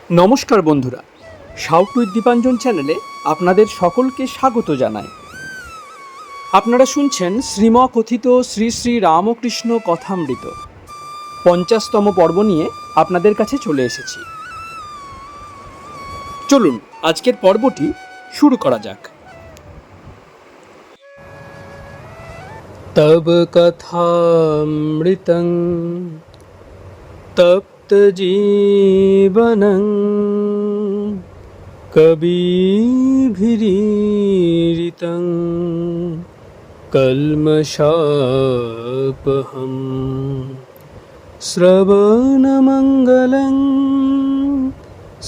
নমস্কার বন্ধুরা, south with Dipanjan চ্যানেলে আপনাদের সকলকে স্বাগত জানাই। আপনারা শুনছেন শ্রীমকথিত শ্রী শ্রী রামকৃষ্ণ কথামৃত 50তম পর্ব নিয়ে আপনাদের কাছে চলে এসেছি। চলুন আজকের পর্বটি শুরু করা যাক। তব কথামৃতং তপ্ত জীবনং কবিভিরীরিতং কল্মষাপহম শ্রবণমঙ্গলং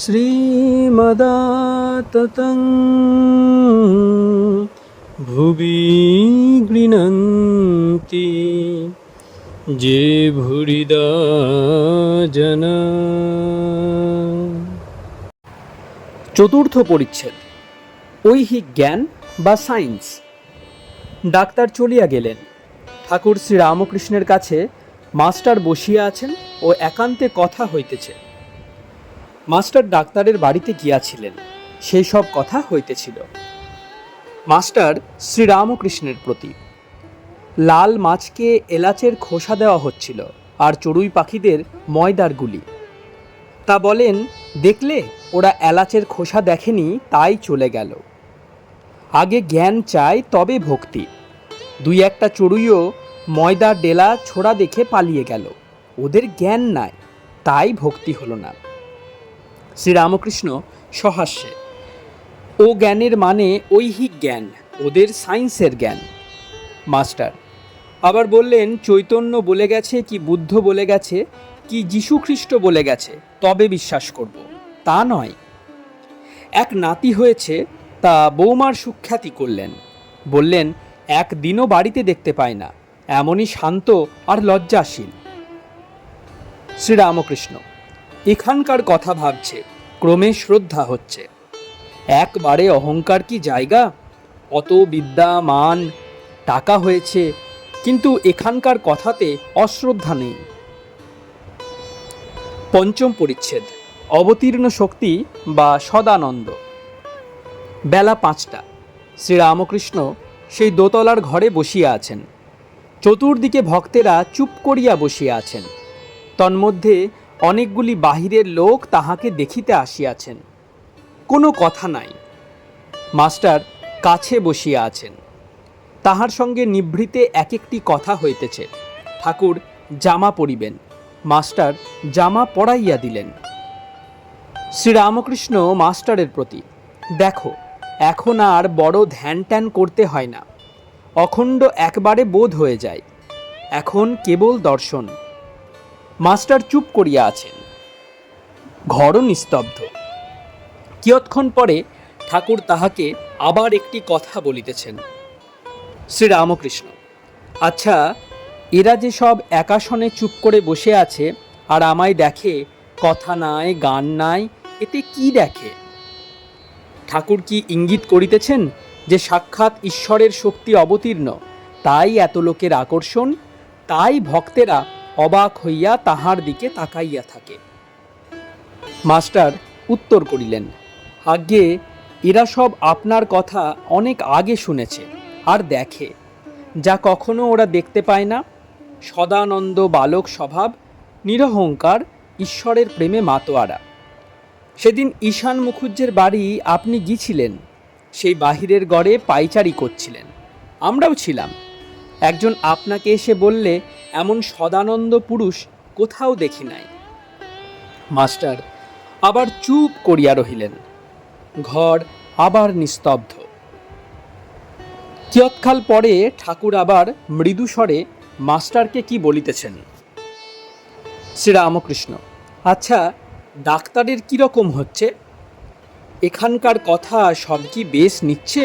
শ্রীমদাততং ভুবি গৃণন্তি যে ভুরিদা জনা। চতুর্থ পরিচ্ছেদ, ঐহিক জ্ঞান বা সায়েন্স। ডাক্তার চলিয়া গেলেন। ঠাকুর শ্রী রামকৃষ্ণের কাছে মাস্টার বসিয়া আছেন ও একান্তে কথা হইতেছে। মাস্টার ডাক্তারের বাড়িতে গিয়াছিলেন, সেই সব কথা হইতেছিল। মাস্টার শ্রী রামকৃষ্ণের প্রতি লাল মাছকে এলাচের খোসা দেওয়া হচ্ছিল আর চড়ুই পাখিদের ময়দার গুলি। তা বলেন, দেখলে ওরা এলাচের খোসা দেখেনি, তাই চলে গেল। আগে জ্ঞান চাই তবে ভক্তি। দুই একটা চড়ুইও ময়দার ডেলা ছোড়া দেখে পালিয়ে গেল, ওদের জ্ঞান নাই, তাই ভক্তি হলো না। শ্রীরামকৃষ্ণ সহাস্যে, ও জ্ঞানের মানে ঐহিক জ্ঞান, ওদের সায়েন্সের জ্ঞান। মাস্টার আবার বললেন, চৈতন্য বলে গেছে কি বুদ্ধ বলে গেছে কি যীশুখ্রিস্ট বলে গেছে তবে বিশ্বাস করব, তা নয়। এক নাতি হয়েছে, তা বৌমার সুখ্যাতি করলেন। বললেন, একদিনও বাড়িতে দেখতে পায় না, এমনই শান্ত আর লজ্জাশীল। শ্রীরামকৃষ্ণ এখানকার কথা ভাবছে, ক্রমে শ্রদ্ধা হচ্ছে। একবারে অহংকার কি জায়গা? অত বিদ্যা মান টাকা হয়েছে, কিন্তু এখানকার কথাতে অশ্রদ্ধা নেই। পঞ্চম পরিচ্ছেদ, অবতীর্ণ শক্তি বা সদানন্দ। বেলা 5টা। শ্রীরামকৃষ্ণ সেই দোতলার ঘরে বসিয়া আছেন। চতুর্দিকে ভক্তেরা চুপ করিয়া বসিয়া আছেন। তন্মধ্যে অনেকগুলি বাহিরের লোক তাহাকে দেখিতে আসিয়াছেন। কোনো কথা নাই। মাস্টার কাছে বসিয়া আছেন, তাহার সঙ্গে নিভৃতে এক একটি কথা হইতেছে। ঠাকুর জামা পরিবেন, মাস্টার জামা পরাইয়া দিলেন। শ্রীরামকৃষ্ণ মাস্টারের প্রতি, দেখো এখন আর বড় ধ্যান ট্যান করতে হয় না, অখণ্ড একবারে বোধ হয়ে যায়, এখন কেবল দর্শন। মাস্টার চুপ করিয়া আছেন, ঘরও নিস্তব্ধ। কিয়ৎক্ষণ পরে ঠাকুর তাহাকে আবার একটি কথা বলিতেছেন। শ্রীরামকৃষ্ণ, আচ্ছা, এরা যে সব একাসনে চুপ করে বসে আছে আর আমায় দেখে, কথা নাই গান নাই, এতে কি দেখে? ঠাকুর কি ইঙ্গিত করিতেছেন যে সাক্ষাৎ ঈশ্বরের শক্তি অবতীর্ণ, তাই এত লোকের আকর্ষণ, তাই ভক্তেরা অবাক হইয়া তাহার দিকে তাকাইয়া থাকে? মাস্টার উত্তর করিলেন, আজ্ঞে, এরা সব আপনার কথা অনেক আগে শুনেছে আর দেখে, যা কখনো ওরা দেখতে পায় না। সদানন্দ বালক স্বভাব, নিরহংকার, ঈশ্বরের প্রেমে মাতোয়ারা। সেদিন ঈশান মুখুজ্জের বাড়ি আপনি গিয়েছিলেন, সেই বাহিরের গড়ে পাইচারি করছিলেন, আমরাও ছিলাম। একজন আপনাকে এসে বললে, এমন সদানন্দ পুরুষ কোথাও দেখি নাই। মাস্টার আবার চুপ করিয়া রহিলেন। ঘর আবার নিস্তব্ধ। কিয়ৎকাল পরে ঠাকুর আবার মৃদুস্বরে মাস্টারকে কি বলিতেছেন। শ্রীরামকৃষ্ণ, আচ্ছা, ডাক্তারের কীরকম হচ্ছে? এখানকার কথা সব কি বেশ নিচ্ছে?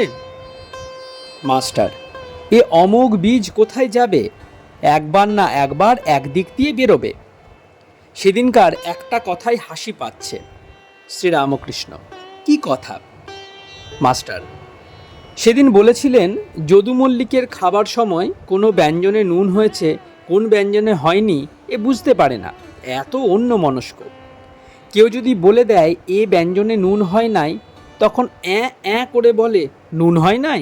মাস্টার, এ অমোঘ বীজ কোথায় যাবে? একবার না একবার একদিক দিয়ে বেরোবে। সেদিনকার একটা কথাই হাসি পাচ্ছে। শ্রীরামকৃষ্ণ, কি কথা? মাস্টার, সেদিন বলেছিলেন যদু মল্লিকের খাবার সময় কোনো ব্যঞ্জনে নুন হয়েছে, কোন ব্যঞ্জনে হয়নি এ বুঝতে পারে না, এত অন্যমনস্ক। কেউ যদি বলে দেয় এ ব্যঞ্জনে নুন হয় নাই, তখন করে বলে নুন হয় নাই।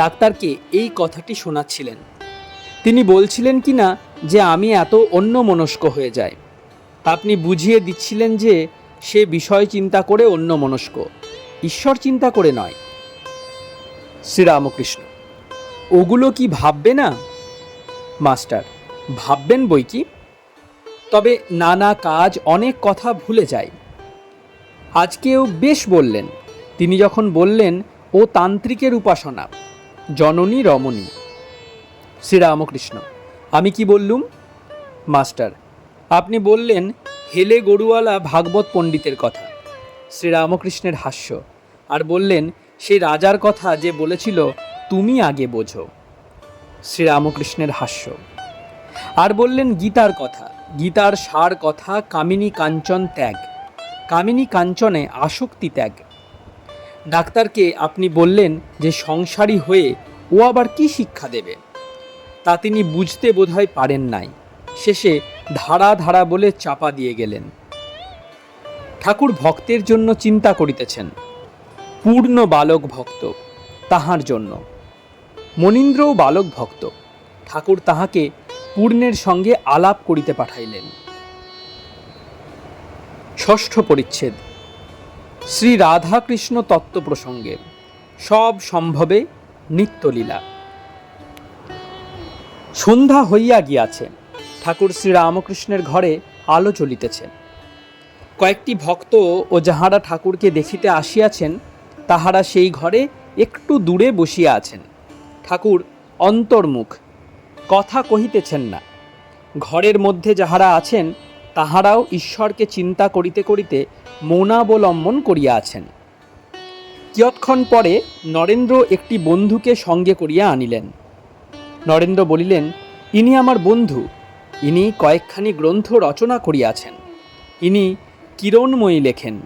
ডাক্তারকে এই কথাটি শোনাচ্ছিলেন। তিনি বলছিলেন কি না যে আমি এত অন্যমনস্ক হয়ে যাই। আপনি বুঝিয়ে দিচ্ছিলেন যে সে বিষয় চিন্তা করে অন্যমনস্ক, ঈশ্বর চিন্তা করে নয়। শ্রীরামকৃষ্ণ: ওগুলো কি ভাববে না? মাস্টার: ভাববেন বই কি, তবে নানা কাজ অনেক কথা ভুলে যায়। আজকেও বেশ বললেন, তিনি যখন বললেন ও তান্ত্রিকের উপাসনা, জননী রমণী। শ্রীরামকৃষ্ণ: আমি কি বললুম? মাস্টার: আপনি বললেন হেলে গরুওয়ালা ভাগবত পণ্ডিতের কথা। শ্রীরামকৃষ্ণের হাস্য। আর বললেন সেই রাজার কথা যে বলেছিল তুমি আগে বোঝো। শ্রীরামকৃষ্ণের হাস্য। আর বললেন গীতার কথা, গীতার সার কথা, কামিনী কাঞ্চন ত্যাগ, কামিনী কাঞ্চনে আসক্তি ত্যাগ। ডাক্তারকে আপনি বললেন যে সংসারী হয়ে ও আবার কি শিক্ষা দেবে, তা তিনি বুঝতে বোধহয় পারেন নাই। শেষে ধারা ধারা বলে চাপা দিয়ে গেলেন। ঠাকুর ভক্তের জন্য চিন্তা করিতেছেন, পূর্ণ বালক ভক্ত, তাহার জন্য। মনীন্দ্রও বালক ভক্ত, ঠাকুর তাহাকে পূর্ণের সঙ্গে আলাপ করিতে পাঠাইলেন। ষষ্ঠ পরিচ্ছেদ। শ্রী রাধাকৃষ্ণ তত্ত্ব প্রসঙ্গে সব সম্ভবে নিত্যলীলা। সন্ধ্যা হইয়া গিয়াছে, ঠাকুর শ্রীরামকৃষ্ণের ঘরে আলো জ্বলিতেছে। কয়েকটি ভক্ত ও যাহারা ঠাকুরকে দেখিতে আসিয়াছেন, তাহারা সেই ঘরে একটু দূরে বসিয়া আছেন। ঠাকুর অন্তর্মুখ, কথা কহিতেছেন না। ঘরের মধ্যে যাহারা আছেন, তাহারাও ঈশ্বরকে চিন্তা করিতে করিতে মৌনাবলম্বন করিয়া আছেন। কিয়ৎক্ষণ পরে নরেন্দ্র একটি বন্ধুকে সঙ্গে করিয়া আনিলেন। নরেন্দ্র বলিলেন, ইনি আমার বন্ধু, ইনি কয়েকখানি গ্রন্থ রচনা করিয়াছেন, ইনি কিরণময়ী লেখেন।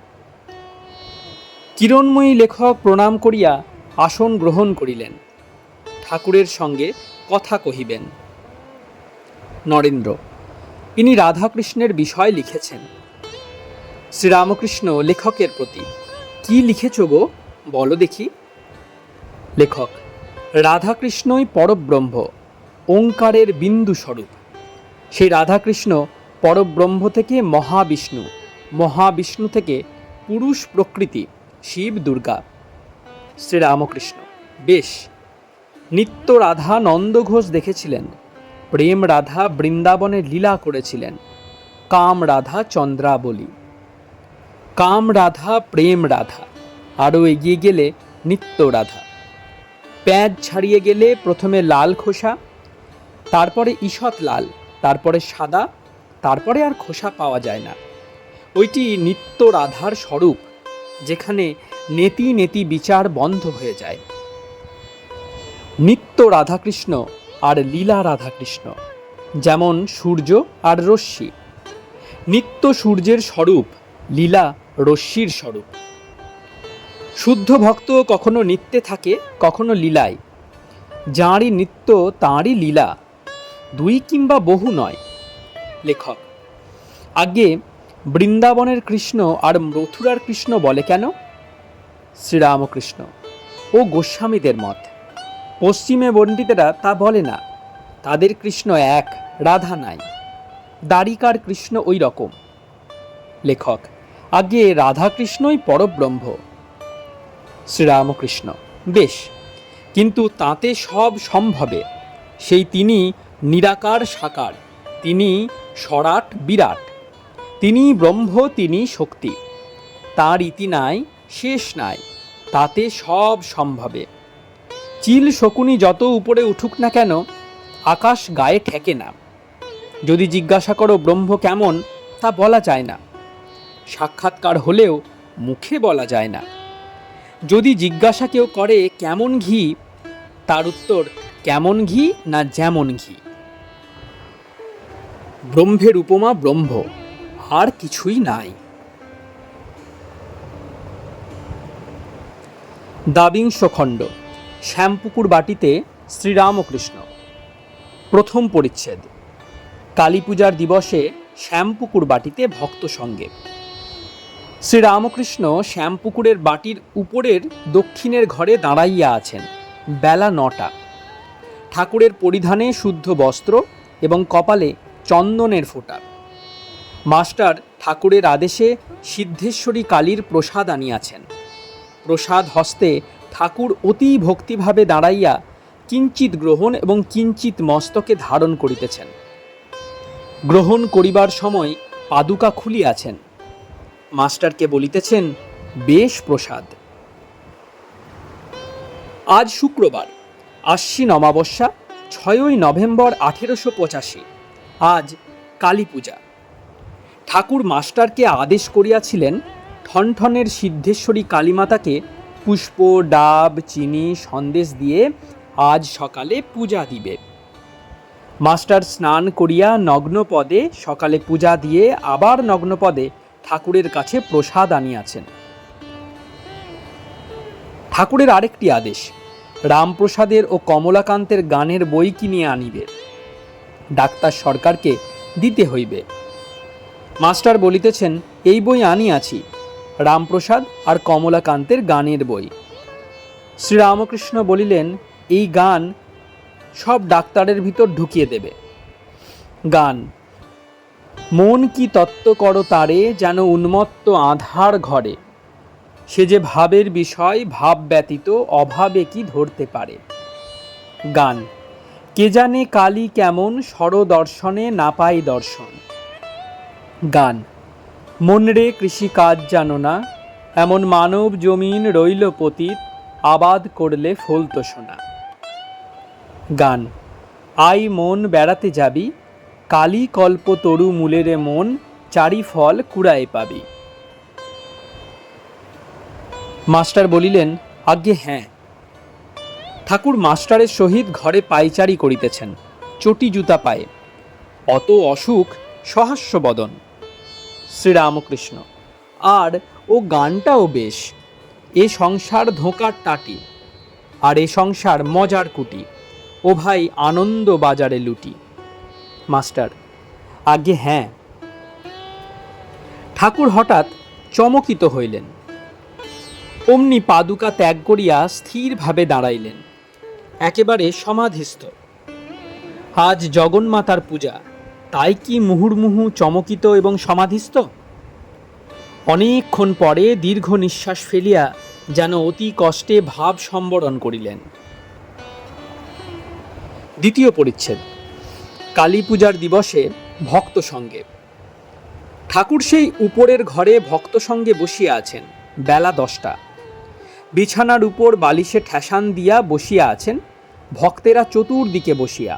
কিরণময়ী লেখক প্রণাম করিয়া আসন গ্রহণ করিলেন। ঠাকুরের সঙ্গে কথা কহিবেন। নরেন্দ্র: ইনি রাধাকৃষ্ণের বিষয় লিখেছেন। শ্রীরামকৃষ্ণ লেখকের প্রতি: কি লিখেছ গো, বলো দেখি। লেখক: রাধাকৃষ্ণই পরব্রহ্ম, ওঙ্কারের বিন্দু স্বরূপ। সেই রাধাকৃষ্ণ পরব্রহ্ম থেকে মহাবিষ্ণু, মহাবিষ্ণু থেকে পুরুষ প্রকৃতি শিব দুর্গা। শ্রীরামকৃষ্ণ: বেশ। নিত্য রাধা নন্দঘোষ দেখেছিলেন, প্রেম রাধা বৃন্দাবনে লীলা করেছিলেন, কাম রাধা চন্দ্রাবলী। কাম রাধা, প্রেম রাধা, আরও এগিয়ে গেলে নিত্য রাধা। প্যাঁচ ছাড়িয়ে গেলে প্রথমে লাল খোসা, তারপরে ঈষৎ লাল, তারপরে সাদা, তারপরে আর খোসা পাওয়া যায় না। ওইটি নিত্য রাধার স্বরূপ, যেখানে নেতি নেতি বিচার বন্ধ হয়ে যায়। নিত্য রাধাকৃষ্ণ আর লীলা রাধাকৃষ্ণ যেমন সূর্য আর রশ্মি। নিত্য সূর্যের স্বরূপ, লীলা রশ্মির স্বরূপ। শুদ্ধ ভক্ত কখনো নিত্যে থাকে, কখনো লীলায়। যাঁরই নিত্য তাঁরই লীলা, দুই কিংবা বহু নয়। লেখক: আগে বৃন্দাবনের কৃষ্ণ আর মথুরার কৃষ্ণ বলে কেন? শ্রীরামকৃষ্ণ: ও গোস্বামীদের মত। পশ্চিমে পণ্ডিতেরা তা বলে না, তাদের কৃষ্ণ এক, রাধা নাই। দ্বারিকার কৃষ্ণ ওই রকম। লেখক: আগে রাধাকৃষ্ণই পরব্রহ্ম। শ্রীরামকৃষ্ণ: বেশ, কিন্তু তাতে সব সম্ভবে। সেই তিনি নিরাকার সাকার, তিনি সরাট বিরাট, তিনি ব্রহ্ম, তিনি শক্তি। তাঁর ইতি নাই, শেষ নাই, তাতে সব সম্ভবে। চিল শকুনি যত উপরে উঠুক না কেন, আকাশ গায়ে ঠেকে না। যদি জিজ্ঞাসা করো ব্রহ্ম কেমন, তা বলা যায় না। সাক্ষাৎকার হলেও মুখে বলা যায় না। যদি জিজ্ঞাসা কেউ করে কেমন ঘি, তার উত্তর কেমন ঘি না যেমন ঘি। ব্রহ্মের উপমা ব্রহ্ম, আর কিছুই নাই। দ্বাবিংশ খণ্ড। শ্যামপুকুর বাটিতে শ্রীরামকৃষ্ণ। প্রথম পরিচ্ছেদ। কালী পূজার দিবসে শ্যামপুকুর বাটিতে ভক্ত সঙ্গে। শ্রীরামকৃষ্ণ শ্যামপুকুরের বাটির উপরের দক্ষিণের ঘরে দাঁড়াইয়া আছেন। বেলা 9টা। ঠাকুরের পরিধানে শুদ্ধ বস্ত্র এবং কপালে চন্দনের ফোঁটা। মাস্টার ঠাকুরের আদেশে সিদ্ধেশ্বরী কালীর প্রসাদ আনিয়াছেন। প্রসাদ হস্তে ঠাকুর অতি ভক্তিভাবে দাঁড়াইয়া কিঞ্চিত গ্রহণ এবং কিঞ্চিত মস্তকে ধারণ করিতেছেন। গ্রহণ করিবার সময় পাদুকা খুলিয়াছেন। মাস্টারকে বলিতেছেন, বেশ প্রসাদ। আজ শুক্রবার, আশ্বিন অমাবস্যা, 6ই নভেম্বর 1885। আজ কালী পূজা। ঠাকুর মাস্টারকে আদেশ করিয়াছিলেন ঠনঠনের সিদ্ধেশ্বরী কালীমাতাকে পুষ্প, ডাব, চিনি, সন্দেশ দিয়ে আজ সকালে পূজা দিবে। মাস্টার স্নান করিয়া নগ্নপদে সকালে পূজা দিয়ে আবার নগ্নপদে ঠাকুরের কাছে প্রসাদ আনিয়াছেন। ঠাকুরের আরেকটি আদেশ, রামপ্রসাদের ও কমলাকান্তের গানের বই কিনিয়া আনিবে। ডাক্তার সরকারকে দিতে হইবে। মাস্টার বলিতেছেন, এই বই আনিয়াছি, রামপ্রসাদ আর কমলাকান্তের গানের বই। শ্রীরামকৃষ্ণ বলিলেন, এই গান সব ডাক্তারের ভিতর ঢুকিয়ে দেবে। গান, মন কি তত্ত্ব করো তারে, যেন উন্মত্ত আধার ঘরে, সে যে ভাবের বিষয়, ভাব ব্যতীত অভাবে কি ধরতে পারে। গান, কে জানে কালী কেমন, স্বরদর্শনে না পাই দর্শন। গান, মন রে কৃষি কাজ জানো না, এমন মানব জমিন রইল পতিত, আবাদ করলে ফলতো সোনা। গান, আই মন বেড়াতে যাবি, কালী কল্প তরু মূলেরে মন, চারি ফল কুড়ায় পাবি। মাস্টার বলিলেন, আজ্ঞে হ্যাঁ। ঠাকুর মাস্টারের সহিত ঘরে পায়চারি করিতেছেন, চটি জুতা পায়ে। অত অসুখ, সহাস্য বদন। শ্রীরামকৃষ্ণ, আর ও গানটাও বেশ, এ সংসার ধোঁকার টাটি, আর এ সংসার মজার কুটি, ও ভাই আনন্দ বাজারে লুটি। মাস্টার, আজ্ঞে হ্যাঁ। ঠাকুর হঠাৎ চমকিত হইলেন। অমনি পাদুকা ত্যাগ করিয়া স্থিরভাবে দাঁড়াইলেন, একেবারে সমাধিস্থ। আজ জগন্মাতার পূজা, তাই কি মুহুর্মুহু চমকিত এবং সমাধিস্থ? অনেকক্ষণ পরে দীর্ঘ নিঃশ্বাস ফেলিয়া যেন অতি কষ্টে ভাব সম্বরণ করিলেন। দ্বিতীয় পরিচ্ছেদ, কালী পূজার দিবসে ভক্ত সঙ্গে। ঠাকুর সেই উপরের ঘরে ভক্ত সঙ্গে বসিয়া আছেন। বেলা 10টা। বিছানার উপর বালিশে ঠেসান দিয়া বসিয়া আছেন। ভক্তেরা চতুর্দিকে বসিয়া।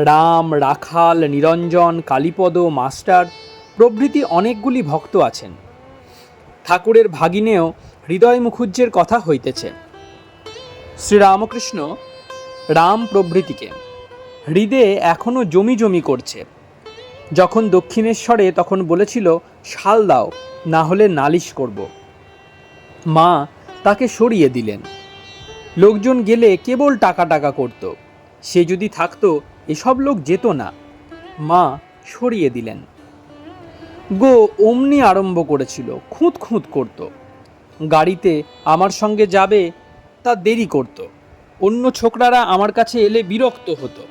রাম, রাখাল, নিরঞ্জন, কালীপদ, মাস্টার প্রভৃতি অনেকগুলি ভক্ত আছেন। ঠাকুরের ভাগিনেও হৃদয় মুখুজ্জের কথা হইতেছে। শ্রীরামকৃষ্ণ রাম প্রভৃতিকে হৃদে এখনো জমি জমি করছে। যখন দক্ষিণেশ্বরে তখন বলেছিল, শাল দাও, না হলে নালিশ করব। মা তাকে সরিয়ে দিলেন। লোকজন গেলে কেবল টাকা টাকা করত। সে যদি থাকতো এসব লোক যেত না। মা সরিয়ে দিলেন। গো অমনি আরম্ভ করেছিল, খুঁত খুঁত করত। গাড়িতে আমার সঙ্গে যাবে তা দেরি করত। অন্য ছোকরারা আমার কাছে এলে বিরক্ত হতো।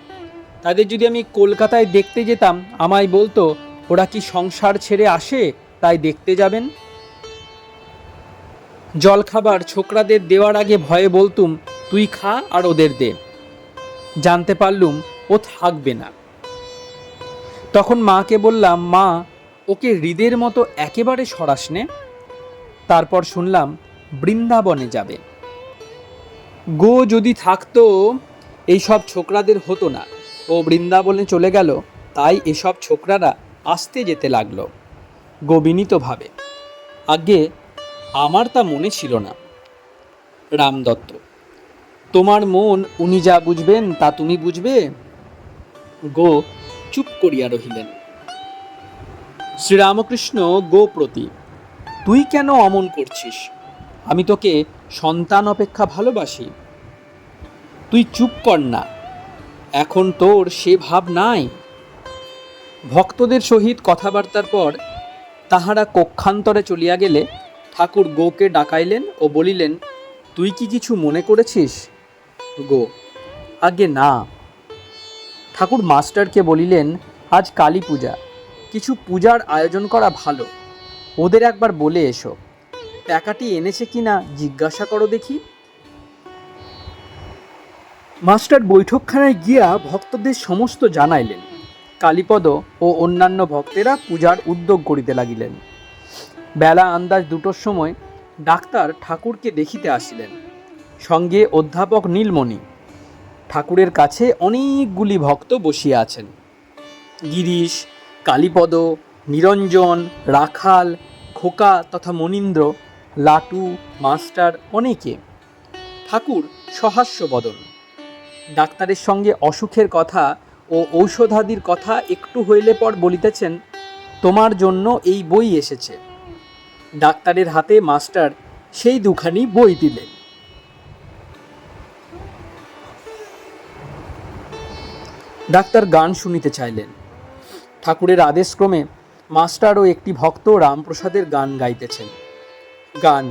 তাদের যদি আমি কলকাতায় দেখতে যেতাম, আমায় বলতো, ওরা কি সংসার ছেড়ে আসে তাই দেখতে যাবেন। জলখাবার ছোকরাদের দেওয়ার আগে ভয়ে বলতুম, তুই খা আর ওদের দে। জানতে পারলুম ও থাকবে না। তখন মাকে বললাম, মা ওকে হৃদের মতো একেবারে সরাসনে। তারপর শুনলাম বৃন্দাবনে যাবে। গো যদি থাকতো এইসব ছোকরাদের হতো না। ও বৃন্দাবনে চলে গেল, তাই এসব ছোকরারা আসতে যেতে লাগলো। গো বিনীতভাবে, আজ্ঞে আমার তা মনে ছিল না। রামদত্ত, তোমার মন উনি যা বুঝবেন তা তুমি বুঝবে। গো চুপ করিয়া রহিলেন। শ্রীরামকৃষ্ণ গো প্রতি, তুই কেন অমন করছিস? আমি তোকে সন্তান অপেক্ষা ভালোবাসি। তুই চুপ কর না, এখন তোর সে ভাব নাই। ভক্তদের সহিত কথাবার্তার পর তাহারা কক্ষান্তরে চলিয়া গেলে ঠাকুর গোকে ডাকাইলেন ও বলিলেন, তুই কি কিছু মনে করেছিস? গো, আগে না। ঠাকুর মাস্টারকে বলিলেন, আজ কালী পূজা, কিছু পূজার আয়োজন করা ভালো, ওদের একবার বলে এসো, টাকাটি এনেছে কিনা জিজ্ঞাসা করো দেখি। মাস্টার বৈঠকখানায় গিয়া ভক্তদের সমস্ত জানাইলেন। কালীপদ ও অন্যান্য ভক্তেরা পূজার উদ্যোগ করিতে লাগিলেন। বেলা আন্দাজ 2টোর সময় ডাক্তার ঠাকুরকে দেখিতে আসিলেন, সঙ্গে অধ্যাপক নীলমণি। ঠাকুরের কাছে অনেকগুলি ভক্ত বসিয়া আছেন। গিরিশ, কালীপদ, নিরঞ্জন, রাখাল, খোকা তথা মনীন্দ্র, লাটু, মাস্টার অনেকে। ঠাকুর সহাস্য বদন। ডাক্তারের সঙ্গে অসুখের কথা ও ঔষধাদির কথা একটু হইলে পর বলিতেছেন, তোমার জন্য এই বই এসেছে। ডাক্তারের হাতে মাস্টার সেই দুখানি বই দিলেন। ডাক্তার গান শুনিতে চাইলেন। ঠাকুরের আদেশক্রমে মাস্টার ও একটি ভক্ত রামপ্রসাদের গান গাইতেছেন। গান,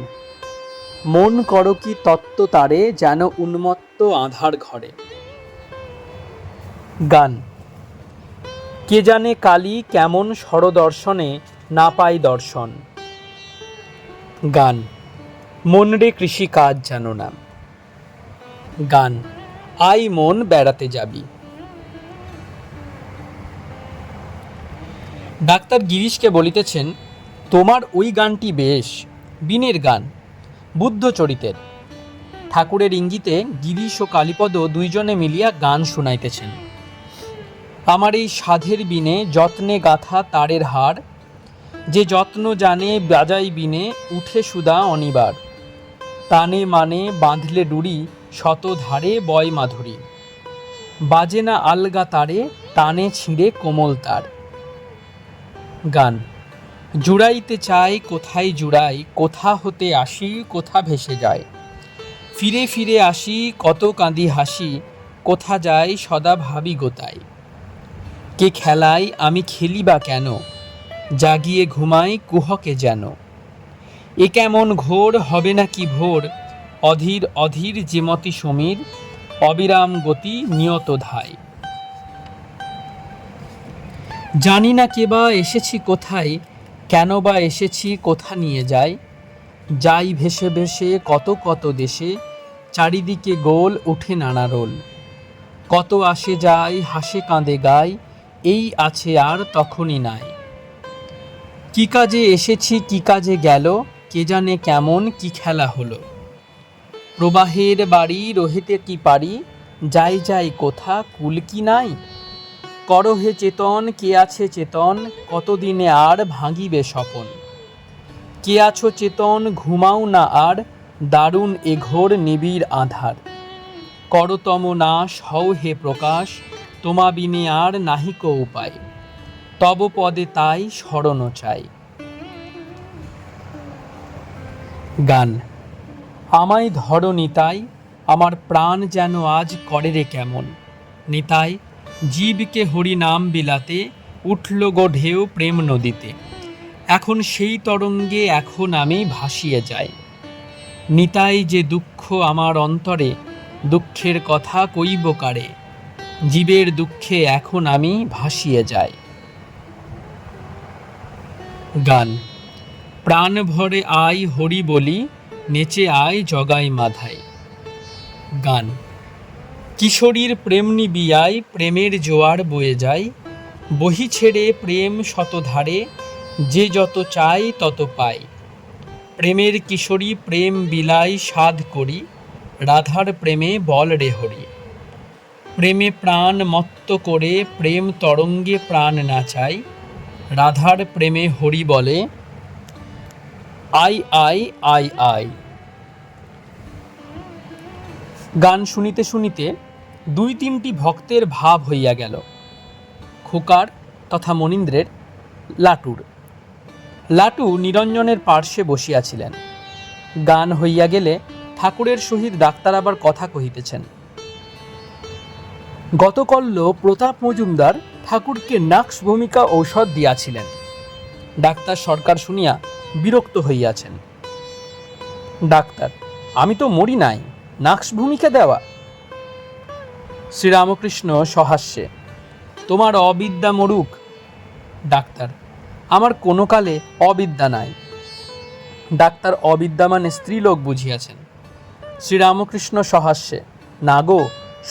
মন করো কি তত্ত্ব তারে, যেন উন্মত্ত আঁধার ঘরে। গান, কে জানে কালী কেমন স্বরদর্শনে না পাই দর্শন। গান, মন রে কৃষি কাজ জানো না। গান, আই মন বেড়াতে যাবি। ডাক্তার গিরিশকে বলিতেছেন, তোমার ওই গানটি বেশ, বিনের গান, বুদ্ধচরিতের। ঠাকুরের ইঙ্গিতে গিরিশ ও কালীপদ দুইজনে মিলিয়া গান শুনাইতেছেন। আমার এই সাধের বিনে যত্নে গাথা তারের হার, যে যত্ন জানে বাজাই বিনে উঠে সুদা অনিবার। তানে মানে বাঁধলে ডুরি, শত ধারে বয় মাধুরী। বাজে না আলগা তারে, টানে ছিঁড়ে কোমল তার। গান, জুড়াইতে চাই কোথায় জুড়াই, কোথা হতে আসি কোথা ভেসে যায়। ফিরে ফিরে আসি কত কাঁদি হাসি, কোথা যাই সদা ভাবি গোতাই। কে খেলাই আমি খেলি বা কেন, জাগিয়ে ঘুমাই কুহকে যেন। এ কেমন ঘোর হবে না কি ভোর, অধীর অধীর যেমতি সমীর, অবিরাম গতি নিয়ত ধায়। জানি না কে বা এসেছি কোথায়, কেন বা এসেছি কোথা নিয়ে যাই। যাই ভেসে ভেসে কত কত দেশে, চারিদিকে গোল উঠে নানা রোল। কত আসে যায় হাসে কাঁদে গায়, এই আছে আর তখনই নাই। কি কাজে এসেছি কি কাজে গেল, কে জানে কেমন কি খেলা হলো। প্রবাহের বাড়ি রহিতে কি পারি, যাই যাই কোথা কুল কি নাই। করো হে চেতন কে আছে চেতন, কতদিনে আর ভাঙিবে স্বপন। কে আছো চেতন ঘুমাও না আর, দারুণ এ ঘোর নিবিড় আধার। করতম নাশ হও হে প্রকাশ, তোমা বিনে আর নাহিক উপায়। তব পদে তাই শরণ চাই। গান, আমায় ধরো নিতাই, আমার প্রাণ যেন আজ করে রে কেমন। নিতাই, জীবকে হরি নাম বিলাতে, উঠল গো ঢেউ প্রেম নদীতে। এখন সেই তরঙ্গে এখন আমি ভাসিয়ে যাই। নিতাই যে দুঃখ আমার অন্তরে, দুঃখের কথা কইব কারে। জীবের দুঃখে এখন আমি ভাসিয়ে যাই। গান, প্রাণ ভরে আই হরি বলি, নেচে আয় জগাই মাধাই। গান, কিশোরীর প্রেম নিবিয়ায় প্রেমের জোয়ার বয়ে যায়। বহি ছেড়ে প্রেম শতধারে, যে যত চাই তত পাই। প্রেমের কিশোরী প্রেম বিলাই সাধ করি, রাধার প্রেমে বল রে হরি। প্রেমে প্রাণ মত্ত করে প্রেম তরঙ্গে প্রাণ নাচাই। রাধার প্রেমে হরি বলে, আই আই আই আই। গান শুনিতে শুনিতে 2-3টি ভক্তের ভাব হইয়া গেল। খোকার তথা মনীন্দ্রের, লাটুর। লাটু নিরঞ্জনের পার্শ্বে বসিয়াছিলেন। গান হইয়া গেলে ঠাকুরের সহিত ডাক্তার আবার কথা কহিতেছেন। গতকল্য প্রতাপ মজুমদার ঠাকুরকে নাক্স ভূমিকা ঔষধ দিয়াছিলেন। ডাক্তার সরকার শুনিয়া বিরক্ত হইয়াছেন। ডাক্তার, আমি তো মরি নাই, নাক্স ভূমিকা দেওয়া? শ্রীরামকৃষ্ণ সহাস্যে, তোমার অবিদ্যা মরুক। ডাক্তার, আমার কোনো কালে অবিদ্যা নাই। ডাক্তার, অবিদ্যা মানে স্ত্রীলোক বুঝিয়াছেন। শ্রীরামকৃষ্ণ সহাস্যে, না গো,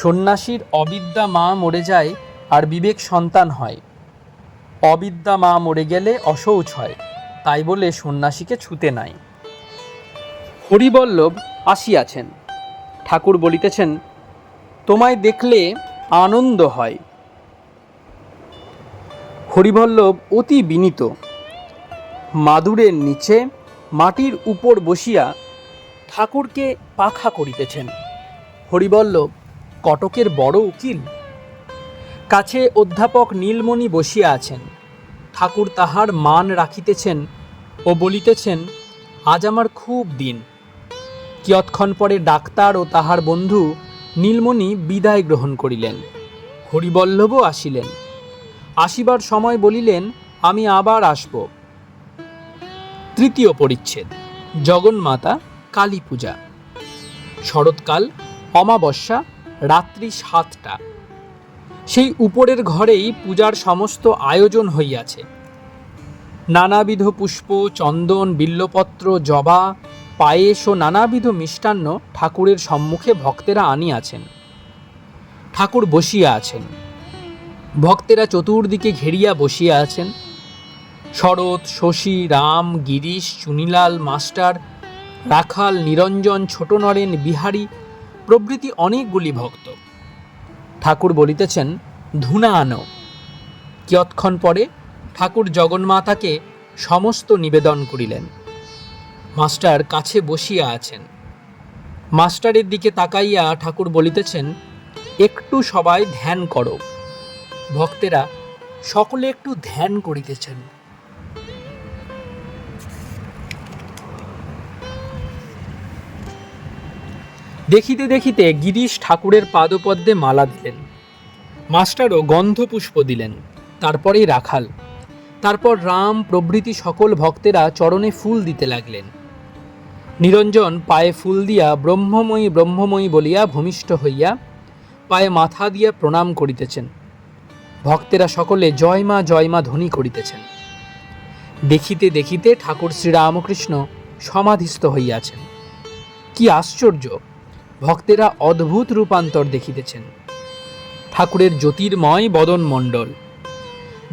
সন্ন্যাসীর অবিদ্যা মা মরে যায় আর বিবেক সন্তান হয়। অবিদ্যা মা মরে গেলে অশৌচ হয়, তাই বলে সন্ন্যাসীকে ছুতে নাই। হরিবল্লভ আসিয়াছেন। ঠাকুর বলিতেছেন, তোমায় দেখলে আনন্দ হয়। হরিবল্লভ অতি বিনীত, মাদুরের নিচে মাটির উপর বসিয়া ঠাকুরকে পাখা করিতেছেন। হরিবল্লভ কটকের বড় উকিল। কাছে অধ্যাপক নীলমণি বসিয়া আছেন। ঠাকুর তাহার মান রাখিতেছেন ও বলিতেছেন, আজ আমার খুব দিন। কিয়ৎক্ষণ পরে ডাক্তার ও তাহার বন্ধু নীলমণি বিদায় গ্রহণ করিলেন। হরিবল্লভও আসিলেন। আসিবার সময় বলিলেন, আমি আবার আসব। তৃতীয় পরিচ্ছেদ। জগন্মাতা কালী পূজা। শরৎকাল, অমাবস্যা, রাত্রি 7টা। সেই উপরের ঘরেই পূজার সমস্ত আয়োজন হইয়াছে। নানাবিধ পুষ্প, চন্দন, বিল্বপত্র, জবা, পায়েস ও নানাবিধ মিষ্টান্ন ঠাকুরের সম্মুখে ভক্তেরা আনিয়াছেন। ঠাকুর বসিয়া আছেন। ভক্তেরা চতুর্দিকে ঘেরিয়া বসিয়া আছেন। শরৎ, শশী, রাম, গিরিশ, চুনিলাল, মাস্টার, রাখাল, নিরঞ্জন, ছোট নরেন, বিহারী প্রভৃতি অনেকগুলি ভক্ত। ঠাকুর বলিতেছেন, ধুনা আনো। কিয়ৎক্ষণ পরে ঠাকুর জগন্মাতাকে সমস্ত নিবেদন করিলেন। মাস্টার কাছে বসিয়া আছেন। মাস্টারের দিকে তাকাইয়া ঠাকুর বলিতেছেন, একটু সবাই ধ্যান করো। ভক্তেরা সকলে একটু ধ্যান করিতেছেন। দেখিতে দেখিতে গিরিশ ঠাকুরের পাদপদ্মে মালা দিলেন। মাস্টারও গন্ধপুষ্প দিলেন। তারপরেই রাখাল, তারপর রাম প্রভৃতি সকল ভক্তেরা চরণে ফুল দিতে লাগলেন। নিরঞ্জন পায়ে ফুল দিয়া ব্রহ্মময়ী ব্রহ্মময়ী বলিয়া ভূমিষ্ঠ হইয়া পায়ে মাথা দিয়া প্রণাম করিতেছেন। ভক্তেরা সকলে জয় মা ধ্বনি করিতেছেন। দেখিতে দেখিতে ঠাকুর শ্রীরামকৃষ্ণ সমাধিস্থ হইয়াছেন। কি আশ্চর্য! ভক্তেরা অদ্ভুত রূপান্তর দেখিতেছেন। ঠাকুরের জ্যোতির্ময় বদনমণ্ডল,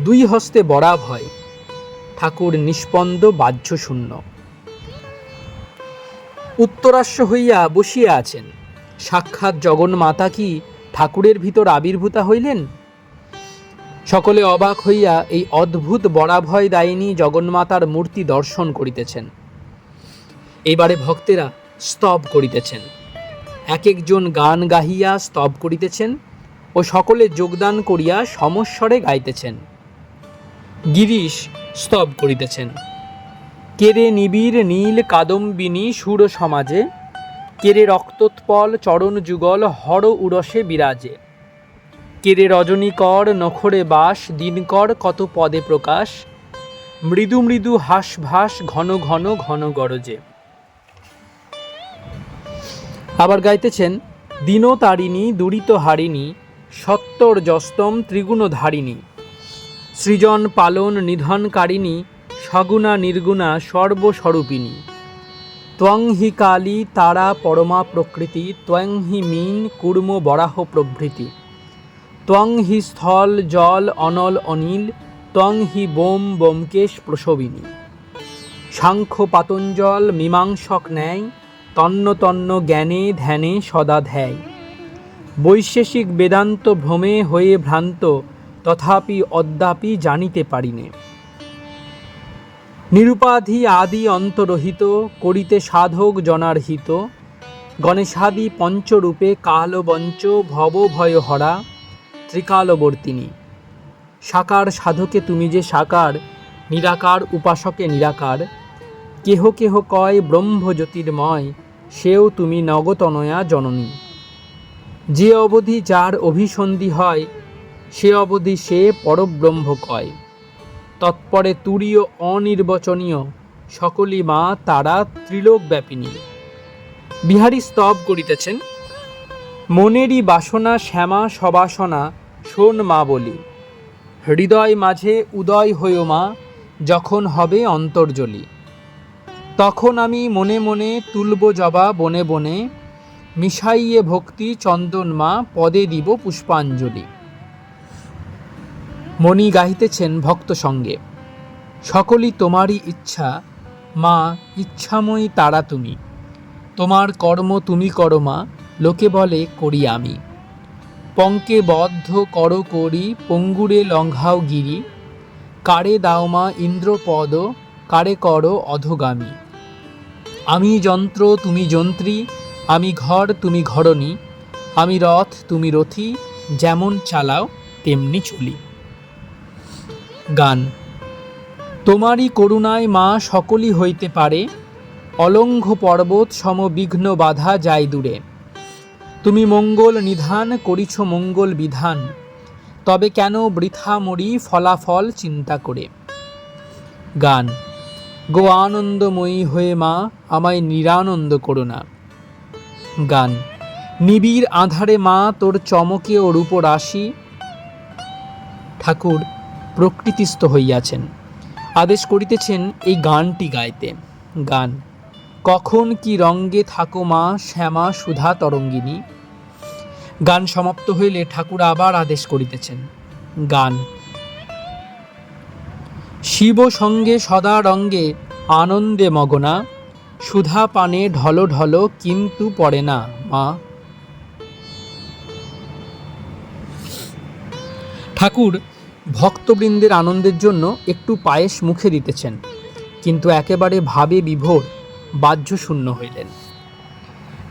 2 হস্তে বরাভয়। ঠাকুর নিষ্পন্দ বাহ্যশূন্য। উত্তরাশ্ব হইয়া বসিয়া আছেন। সাক্ষাৎ জগন্মাতা কি ঠাকুরের ভিতর আবির্ভূতা হইলেন? সকলে অবাক হইয়া এই অদ্ভুত বরাভয় দায়িনী জগন্মাতার মূর্তি দর্শন করিতেছেন। এবারে ভক্তেরা স্তব করিতেছেন। এক একজন গান গাহিয়া স্তব করিতেছেন ও সকলে যোগদান করিয়া সমস্বরে গাইতেছেন। গিরিশ স্তব করিতেছেন, কেরে নিবিড় নীল কাদম্বিনী সুর সমাজে, কেরে রক্তোৎপল চরণ যুগল হর উরসে বিরাজে, কেরে রজনীকর নখরে বাস দিনকর কত পদে প্রকাশ, মৃদু মৃদু হাস ভাস ঘন ঘন ঘন গরজে। আবার গাইতেছেন, দীনতারিণী দুরিত হারিণী সত্তর যস্তম ত্রিগুণ ধারিণী, সৃজন পালন নিধনকারিণী সগুণা নির্গুণা সর্বস্বরূপিণী, ত্বং হি কালী তারা পরমা প্রকৃতি, ত্বং হি মীন কূর্ম বরাহ প্রভৃতি, ত্বং হি স্থল জল অনল অনিল, ত্বং হি বোম বোমকেশ প্রসবিনী, সাংখ্য পাতঞ্জল মীমাংসক ন্যায়, তন্ন তন্ন জ্ঞানে ধ্যানে সদা ধ্যায়, বৈশেষিক বেদান্ত ভ্রমে হয়ে ভ্রান্ত, তথাপি অদ্যাপি জানিতে পারিনে, নিরুপাধি আদি অন্তরহিত, করিতে সাধক জনার হিত, গণেশাদি পঞ্চরূপে কালবঞ্চ ভব ভয় হরা, ত্রিকালবর্তিনী, সাকার সাধকে তুমি যে সাকার, নিরাকার উপাসকে নিরাকার, কেহ কেহ কয় ব্রহ্ম জ্যোতির্ময়, সেও তুমি নগতনয়া জননী, যে অবধি যার অভিসন্ধি হয়, সে অবধি সে পরব্রহ্ম কয়। তৎপরে তুরীয় অনির্বচনীয়, সকলি মা তারা ত্রিলোক ব্যাপিনী। বিহারী স্তব করিতেছেন, মনেরই বাসনা শ্যামা সবাসনা, শোন মা বলি। হৃদয় মাঝে উদয় হইও মা, যখন হবে অন্তর্জলি। তখন আমি মনে মনে তুলব জবা বনে বনে, মিশাইয়ে ভক্তি চন্দন মা, পদে দিব পুষ্পাঞ্জলি। মণি গাহিতেছেন ভক্ত সঙ্গে, সকলই তোমারই ইচ্ছা মা, ইচ্ছাময়ী তারা তুমি। তোমার কর্ম তুমি করো মা, লোকে বলে করি আমি। পঙ্কে বদ্ধ কর করি, পঙ্গুরে লঙ্ঘাও গিরি। কারে দাও মা ইন্দ্রপদ, কারে করো অধগামী। আমি যন্ত্র তুমি যন্ত্রী, আমি ঘর তুমি ঘরণী। আমি রথ তুমি রথী, যেমন চালাও তেমনি চলি। গান। তোমারই করুণায় মা সকলই হইতে পারে, অলঙ্ঘ পর্বত সম বিঘ্ন বাধা যায় দূরে। তুমি মঙ্গল নিধান করিছ মঙ্গল বিধান, তবে কেন বৃথা মরি ফলাফল চিন্তা করে। গান। গো আনন্দময়ী হয়ে মা, আমায় নিরানন্দ করো না। গান। নিবিড় আধারে মা তোর চমকে ও রূপ রাশি। ঠাকুর প্রকৃতিস্থ হইয়াছেন, আদেশ করিতেছেন এই গানটি গাইতে। গান। কখন কি রঙ্গে থাকো মা, শ্যামা সুধা তরঙ্গিনী। গান সমাপ্ত হইলে ঠাকুর আবার আদেশ করিতেছেন। গান। শিব সঙ্গে সদা রঙ্গে আনন্দে মগনা, সুধা পানে ঢল ঢল কিন্তু পড়ে না মা। ঠাকুর ভক্তবৃন্দের আনন্দের জন্য একটু পায়েস মুখে দিতেছেন, কিন্তু একেবারে ভাবে বিভোর বাহ্যশূন্য হইলেন।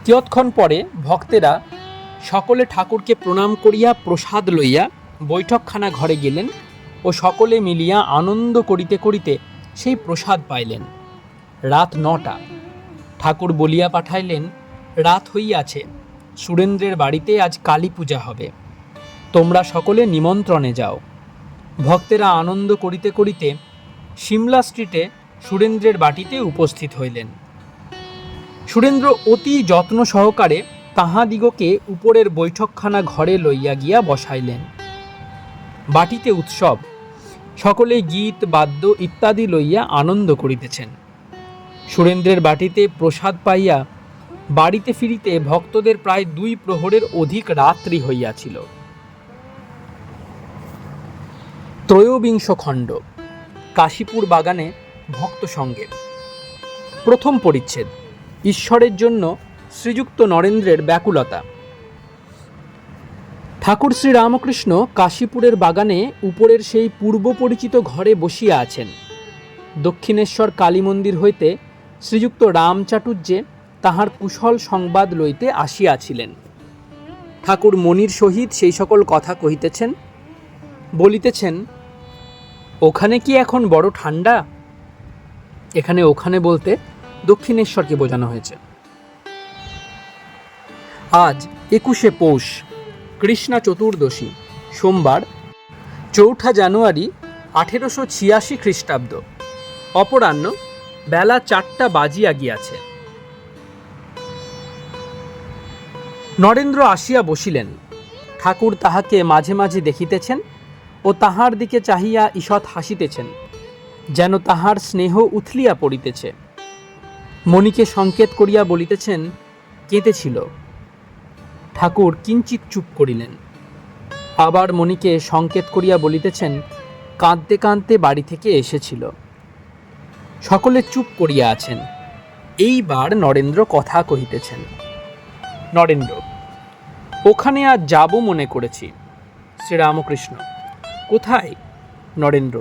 কিয়ৎক্ষণ পরে ভক্তেরা সকলে ঠাকুরকে প্রণাম করিয়া প্রসাদ লইয়া বৈঠকখানা ঘরে গেলেন ও সকলে মিলিয়া আনন্দ করিতে করিতে সেই প্রসাদ পাইলেন। রাত ৯টা। ঠাকুর বলিয়া পাঠাইলেন, রাত হইয়াছে, সুরেন্দ্রের বাড়িতে আজ কালী পূজা হবে, তোমরা সকলে নিমন্ত্রণে যাও। ভক্তেরা আনন্দ করিতে করিতে সিমলা স্ট্রিটে সুরেন্দ্রের বাটিতে উপস্থিত হইলেন। সুরেন্দ্র অতি যত্ন সহকারে তাহাদিগকে উপরের বৈঠকখানা ঘরে লইয়া গিয়া বসাইলেন। বাটিতে উৎসব, সকলে গীত বাদ্য ইত্যাদি লইয়া আনন্দ করিতেছেন। সুরেন্দ্রের বাটিতে প্রসাদ পাইয়া বাড়িতে ফিরিতে ভক্তদের প্রায় ২ প্রহরের অধিক রাত্রি হইয়াছিল। ত্রয়োবিংশ খণ্ড। কাশীপুর বাগানে ভক্ত সঙ্গে। প্রথম পরিচ্ছেদ। ঈশ্বরের জন্য শ্রীযুক্ত নরেন্দ্রের ব্যাকুলতা। ঠাকুর শ্রী রামকৃষ্ণ কাশীপুরের বাগানে উপরের সেই পূর্ব পরিচিত ঘরে বসিয়া আছেন। দক্ষিণেশ্বর কালী মন্দির হইতে শ্রীযুক্ত রামচাটুর্যে তাহার কুশল সংবাদ লইতে আসিয়াছিলেন। ঠাকুর মনির সহিত সেই সকল কথা কহিতেছেন, বলিতেছেন, ওখানে কি এখন বড় ঠান্ডা? এখানে ওখানে বলতে দক্ষিণেশ্বরকে বোঝানো হয়েছে। আজ ২১শে পৌষ, কৃষ্ণা চতুর্দশী, সোমবার, ৪ঠা জানুয়ারি ১৮৮৬ খ্রিস্টাব্দ। অপরাহ্ন বেলা ৪টা বাজিয়া গিয়াছে। নরেন্দ্র আসিয়া বসিলেন। ঠাকুর তাহাকে মাঝে মাঝে দেখিতেছেন ও তাহার দিকে চাহিয়া ঈষৎ হাসিতেছেন, যেন তাহার স্নেহ উথলিয়া পড়িতেছে। মণিকে সংকেত করিয়া বলিতেছেন, কেঁদেছিল। ঠাকুর কিঞ্চিৎ চুপ করিলেন। আবার মণিকে সংকেত করিয়া বলিতেছেন, কাঁদতে কাঁদতে বাড়ি থেকে এসেছিল। সকলে চুপ করিয়া আছেন। এইবার নরেন্দ্র কথা কহিতেছেন। নরেন্দ্র, ওখানে আজ যাব মনে করেছি। শ্রীরামকৃষ্ণ, কোথায়? নরেন্দ্র,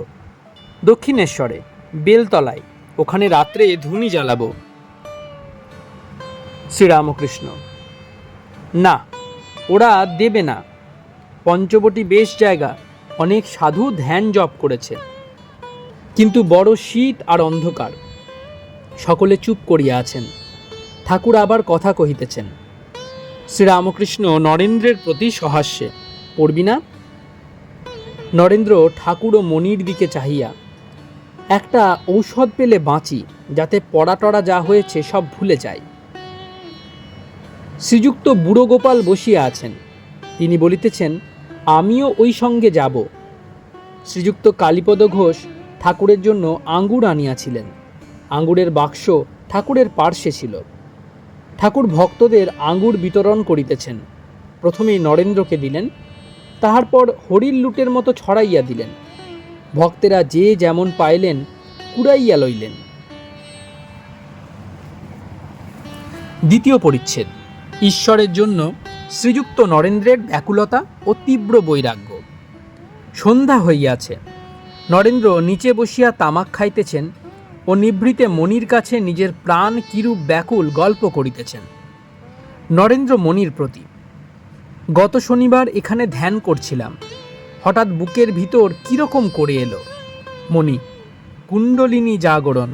দক্ষিণেশ্বরে, বেলতলায়, ওখানে রাত্রে ধুনি জ্বালাবো। শ্রীরামকৃষ্ণ, না, ওরা দেবে না। পঞ্চবটী বেশ জায়গা, অনেক সাধু ধ্যান জপ করেছে, কিন্তু বড় শীত আর অন্ধকার। সকলে চুপ করিয়া আছেন। ঠাকুর আবার কথা কহিতেছেন। শ্রীরামকৃষ্ণ নরেন্দ্রের প্রতি সহাস্যে, পড়বি না? নরেন্দ্র ঠাকুর ও মণির দিকে চাহিয়া, একটা ঔষধ পেলে বাঁচি, যাতে পড়া টড়া যা হয়েছে সব ভুলে যায়। শ্রীযুক্ত বুড়ো গোপাল বসিয়া আছেন, তিনি বলিতেছেন, আমিও ওই সঙ্গে যাব। শ্রীযুক্ত কালীপদ ঘোষ ঠাকুরের জন্য আঙ্গুর আনিয়াছিলেন। আঙ্গুরের বাক্স ঠাকুরের পার্শ্বে ছিল। ঠাকুর ভক্তদের আঙ্গুর বিতরণ করিতেছেন। প্রথমেই নরেন্দ্রকে দিলেন, তাহার পর হরির লুটের মতো ছড়াইয়া দিলেন। ভক্তেরা যে যেমন পাইলেন কুড়াইয়া লইলেন। দ্বিতীয় পরিচ্ছেদ। ঈশ্বরের জন্য শ্রীযুক্ত নরেন্দ্রের ব্যাকুলতা ও তীব্র বৈরাগ্য। সন্ধ্যা হইয়াছে। নরেন্দ্র নিচে বসিয়া তামাক খাইতেছেন ও নিভৃতে মণির কাছে নিজের প্রাণ কিরূপ ব্যাকুল গল্প করিতেছেন। নরেন্দ্র মণির প্রতি, গত শনিবার এখানে ধ্যান করছিলাম, হঠাৎ বুকের ভিতর কিরকম করে এলো। মণি, কুণ্ডলিনী জাগরণ।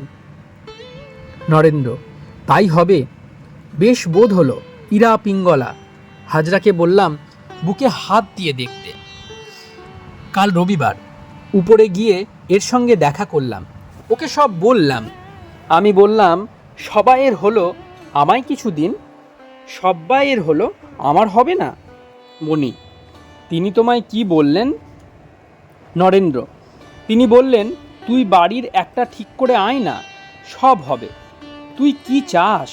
নরেন্দ্র, তাই হবে, বেশ বোধ হলো, ইরা পিঙ্গলা। হাজরাকে বললাম বুকে হাত দিয়ে দেখতে। কাল রবিবার উপরে গিয়ে এর সঙ্গে দেখা করলাম, ওকে সব বললাম। আমি বললাম, সবাইয়ের হলো, আমায় কিছু দিন। সবাইয়ের হলো, আমার হবে না। মণি, তিনি তোমায় কি বললেন? নরেন্দ্র, তিনি বললেন, তুই বাড়ির একটা ঠিক করে আয় না, সব হবে। তুই কি চাস?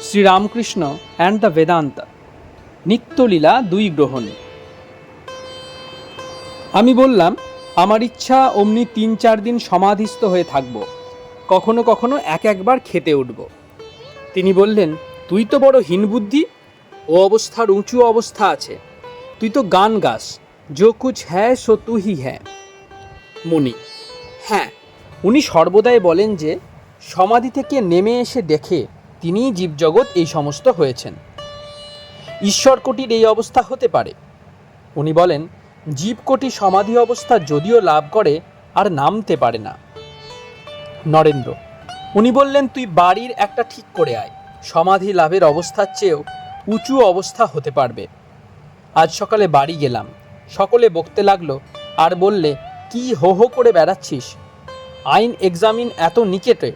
শ্রীরামকৃষ্ণ অ্যান্ড দ্য বেদান্তা, নিত্যলীলা 2 গ্রহণ। আমি বললাম, আমার ইচ্ছা অমনি 3-4 দিন সমাধিস্থ হয়ে থাকব, কখনো কখনো একবার খেতে উঠব। তিনি বললেন, তুই তো বড় হীনবুদ্ধি, ও অবস্থার উঁচু অবস্থা আছে, তুই তো গান গাস, যো কুছ হ্যায় সো তু হি হ্যায়। মণি, হ্যাঁ, উনি সর্বদাই বলেন যে সমাধি থেকে নেমে এসে দেখে তিনিই জীবজগৎ এই সমস্ত হয়েছেন। ঈশ্বরকোটির এই অবস্থা হতে পারে। উনি বলেন, জীবকোটি সমাধি অবস্থা যদিও লাভ করে আর নামতে পারে না। নরেন্দ্র, উনি বললেন, তুই বাড়ির একটা ঠিক করে আয়, সমাধি লাভের অবস্থার চেয়েও উঁচু অবস্থা হতে পারবে। আজ সকালে বাড়ি গেলাম, সকলে বকতে লাগলো আর বললে, কি হো হো করে বেড়াচ্ছিস, আইন এক্সামিন এত নিকেটে,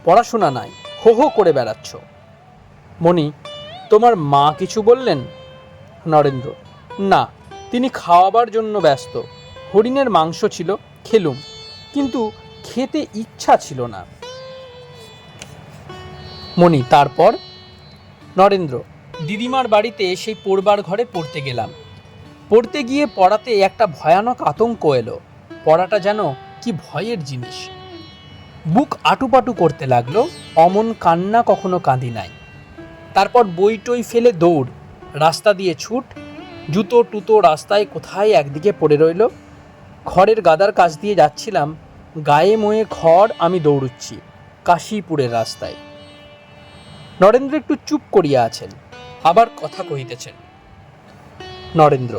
পড়াশোনা নাই, হো হো করে বেড়াচ্ছ। মণি, তোমার মা কিছু বললেন? নরেন্দ্র, না, তিনি খাওয়াবার জন্য ব্যস্ত। হরিণের মাংস ছিল, খেলুম, কিন্তু খেতে ইচ্ছা ছিল না। মণি, তারপর? নরেন্দ্র, দিদিমার বাড়িতে সেই পড়বার ঘরে পড়তে গেলাম। পড়তে গিয়ে পড়াতে একটা ভয়ানক আতঙ্ক এলো। পড়াটা যেন কি ভয়ের জিনিস। বুক আটুপাটু করতে লাগলো, অমন কান্না কখনো কাঁদি নাই। তারপর বই টই ফেলে দৌড়, রাস্তা দিয়ে ছুট, জুতো টুতো রাস্তায় কোথায় একদিকে পড়ে রইল। খড়ের গাদার কাছ দিয়ে যাচ্ছিলাম, গায়ে ময়ে খড়, আমি দৌড়ুচ্ছি কাশীপুরের রাস্তায়। নরেন্দ্র একটু চুপ করিয়া আছেন, আবার কথা কহিতেছেন। নরেন্দ্র,